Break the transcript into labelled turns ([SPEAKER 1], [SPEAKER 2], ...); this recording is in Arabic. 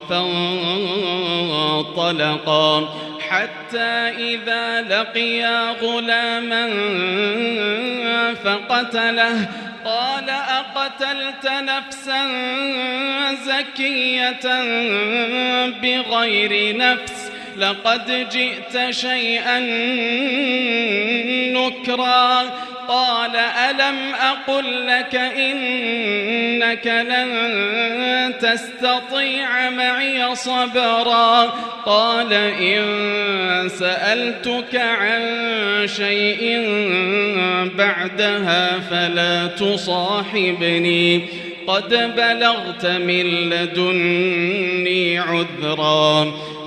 [SPEAKER 1] فانطلقا حتى إذا لقيا غلاما فقتله قال أقتلت نفسا زكية بغير نفس لقد جئت شيئا نكرا قال ألم أقل لك إنك لن تستطيع معي صبرا قال إن سألتك عن شيء بعدها فلا تصاحبني قد بلغت من لدني عذرا